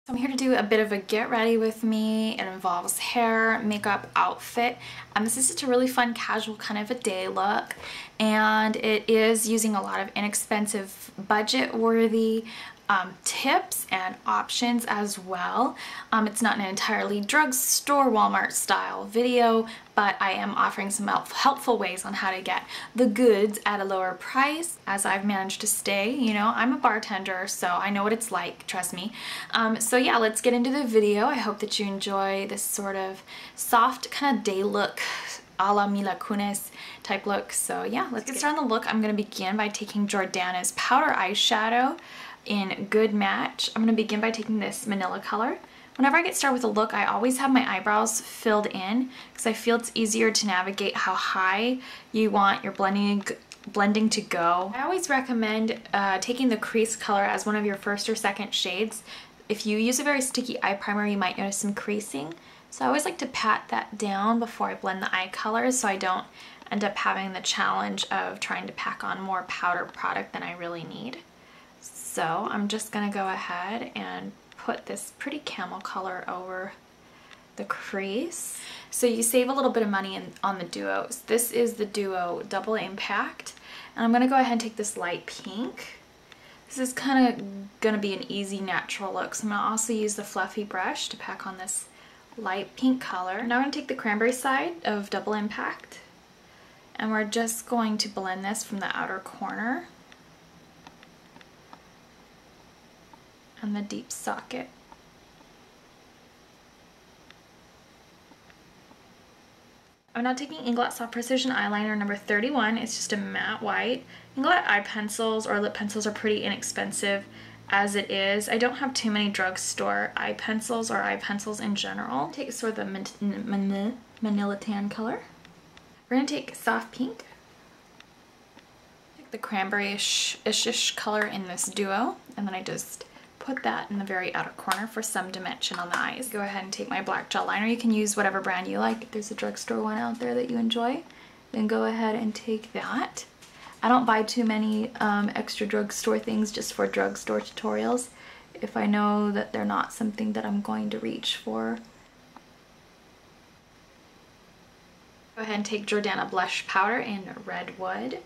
So I'm here to do a bit of a get ready with me. It involves hair, makeup, outfit. This is just a really fun casual kind of a day look, and it is using a lot of inexpensive budget worthy tips and options as well. It's not an entirely drugstore Walmart style video, but I am offering some helpful ways on how to get the goods at a lower price, as I've managed to stay. You know, I'm a bartender, so I know what it's like, trust me. So yeah, let's get into the video. I hope that you enjoy this sort of soft kind of day look, a la Mila Kunis type look. So yeah, let's get started on the look. I'm going to begin by taking Jordana's powder eyeshadow in Good Match. I'm going to begin by taking this Manila color. Whenever I get started with a look, I always have my eyebrows filled in because I feel it's easier to navigate how high you want your blending to go. I always recommend taking the crease color as one of your first or second shades. If you use a very sticky eye primer, you might notice some creasing. So I always like to pat that down before I blend the eye colors so I don't end up having the challenge of trying to pack on more powder product than I really need. So I'm just going to go ahead and put this pretty camel color over the crease. So you save a little bit of money on the duos. This is the duo Double Impact. And I'm going to go ahead and take this light pink. This is kind of going to be an easy natural look. So I'm going to also use the fluffy brush to pack on this light pink color. Now I'm going to take the cranberry side of Double Impact. And we're just going to blend this from the outer corner and the deep socket. I'm now taking Inglot Soft Precision Eyeliner number 31. It's just a matte white. Inglot eye pencils or lip pencils are pretty inexpensive as it is. I don't have too many drugstore eye pencils or eye pencils in general. Take sort of the Manila tan color. We're going to take soft pink. Take the cranberry-ish color in this duo, and then I just put that in the very outer corner for some dimension on the eyes. Go ahead and take my black gel liner. You can use whatever brand you like. If there's a drugstore one out there that you enjoy, then go ahead and take that. I don't buy too many extra drugstore things just for drugstore tutorials if I know that they're not something that I'm going to reach for. Go ahead and take Jordana blush powder in Redwood.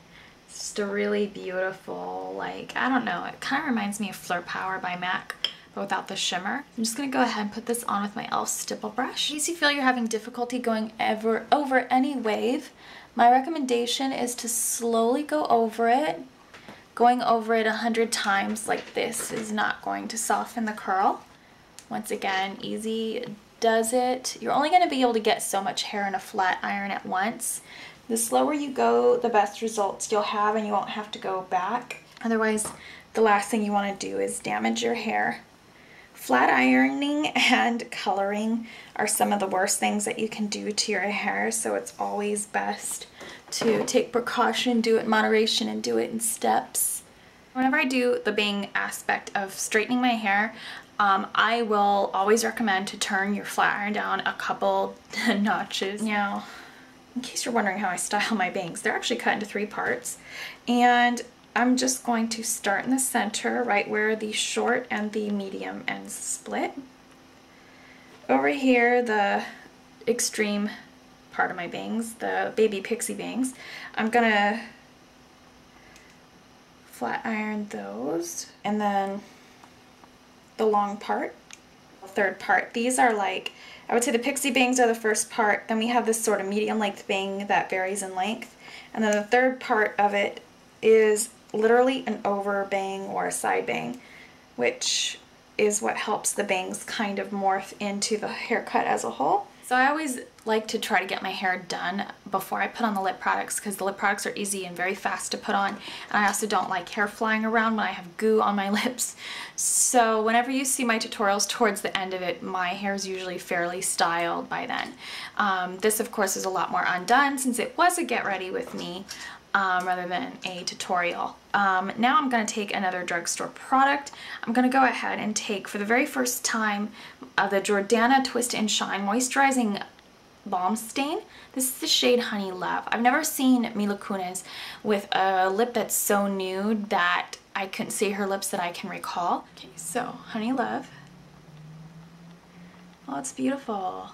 It's just a really beautiful, like, I don't know, it kind of reminds me of Fleur Power by MAC, but without the shimmer. I'm just going to go ahead and put this on with my e.l.f. stipple brush. In case you feel you're having difficulty going over any wave, my recommendation is to slowly go over it. Going over it 100 times like this is not going to soften the curl. Once again, easy does it. You're only going to be able to get so much hair in a flat iron at once. The slower you go, the best results you'll have, and you won't have to go back. Otherwise, the last thing you want to do is damage your hair. Flat ironing and coloring are some of the worst things that you can do to your hair, so it's always best to take precaution, do it in moderation, and do it in steps. Whenever I do the bang aspect of straightening my hair, I will always recommend to turn your flat iron down a couple notches. Now, in case you're wondering how I style my bangs, they're actually cut into 3 parts, and I'm just going to start in the center, right where the short and the medium ends split. Over here, the extreme part of my bangs, the baby pixie bangs, I'm gonna flat iron those, and then the long part, the third part. These are like, I would say the pixie bangs are the first part, then we have this sort of medium length bang that varies in length, and then the third part of it is literally an over bang or a side bang, which is what helps the bangs kind of morph into the haircut as a whole. So I always like to try to get my hair done before I put on the lip products because the lip products are easy and very fast to put on, and I also don't like hair flying around when I have goo on my lips. So whenever you see my tutorials towards the end of it, my hair is usually fairly styled by then. This of course is a lot more undone since it was a get ready with me rather than a tutorial. Now I'm going to take another drugstore product. I'm going to go ahead and take, for the very first time, the Jordana Twist and Shine Moisturizing Balm Stain. This is the shade Honey Love. I've never seen Mila Kunis with a lip that's so nude that I couldn't see her lips that I can recall. Okay, so Honey Love. Oh, it's beautiful.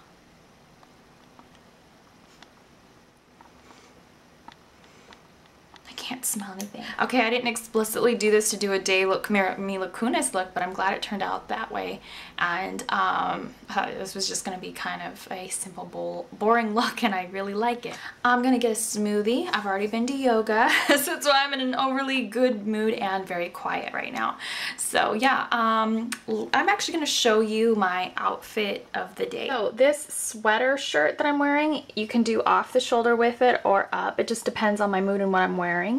Can't smell anything. Okay, I didn't explicitly do this to do a day look, Mila Kunis look, but I'm glad it turned out that way. And I thought this was just going to be kind of a simple, boring look, and I really like it. I'm going to get a smoothie. I've already been to yoga, so that's why I'm in an overly good mood and very quiet right now. So yeah, I'm actually going to show you my outfit of the day. So this sweater shirt that I'm wearing, you can do off the shoulder with it or up. It just depends on my mood and what I'm wearing.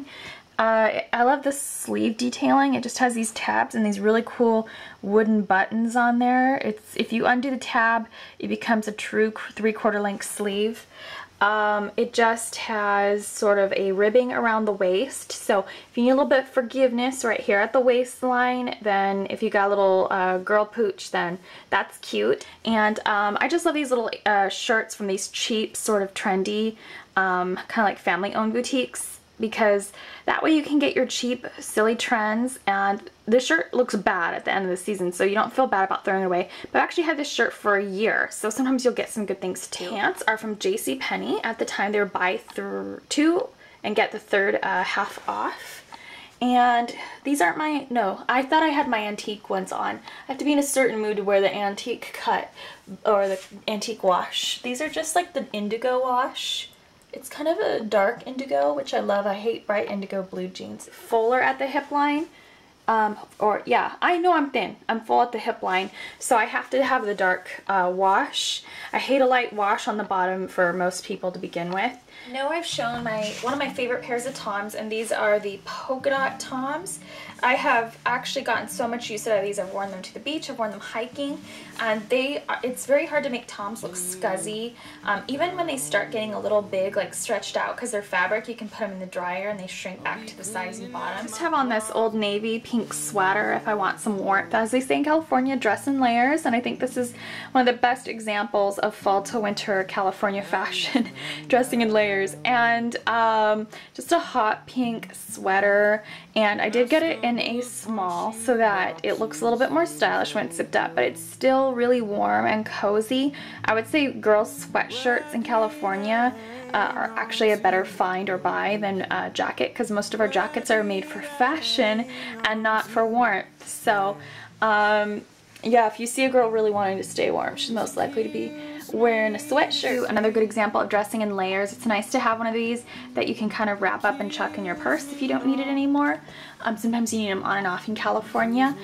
I love the sleeve detailing. It just has these tabs and these really cool wooden buttons on there. If you undo the tab, it becomes a true 3/4 length sleeve. It just has sort of a ribbing around the waist, so if you need a little bit of forgiveness right here at the waistline, then if you got a little girl pooch, then that's cute. And I just love these little shirts from these cheap, sort of trendy, kind of like family-owned boutiques, because that way you can get your cheap, silly trends, and this shirt looks bad at the end of the season, so you don't feel bad about throwing it away. But I actually had this shirt for a year, so sometimes you'll get some good things too. Pants are from JCPenney. At the time they were buy two and get the third half off. And these aren't my, no, I thought I had my antique ones on. I have to be in a certain mood to wear the antique cut or the antique wash. These are just like the indigo wash. It's kind of a dark indigo, which I love. I hate bright indigo blue jeans. Fuller at the hip line. Yeah, I know I'm thin. I'm full at the hip line, so I have to have the dark wash. I hate a light wash on the bottom for most people to begin with. Now I've shown one of my favorite pairs of Toms, and these are the polka dot Toms. I have actually gotten so much use out of these. I've worn them to the beach, I've worn them hiking, and it's very hard to make Toms look scuzzy. Even when they start getting a little big, like stretched out, because they're fabric, you can put them in the dryer and they shrink back to the size you bought them. I just have on this Old Navy pink sweater if I want some warmth. As they say in California, dress in layers, and I think this is one of the best examples of fall to winter California fashion, dressing in layers. And just a hot pink sweater, and I did get it in a small so that it looks a little bit more stylish when it's zipped up, but it's still really warm and cozy. I would say girls' sweatshirts in California are actually a better find or buy than a jacket, because most of our jackets are made for fashion and not for warmth. So yeah, if you see a girl really wanting to stay warm, she's most likely to be wearing a sweatshirt. Another good example of dressing in layers. It's nice to have one of these that you can kind of wrap up and chuck in your purse if you don't need it anymore. Sometimes you need them on and off in California.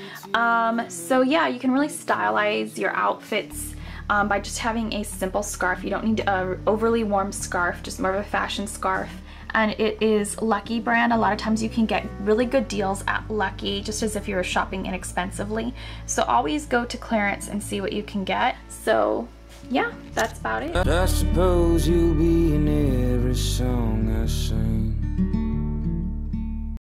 So yeah, you can really stylize your outfits by just having a simple scarf. You don't need an overly warm scarf, just more of a fashion scarf. And it is Lucky brand. A lot of times you can get really good deals at Lucky, just as if you were shopping inexpensively. So always go to clearance and see what you can get. So yeah, that's about it. I suppose you'll be in every song I sing.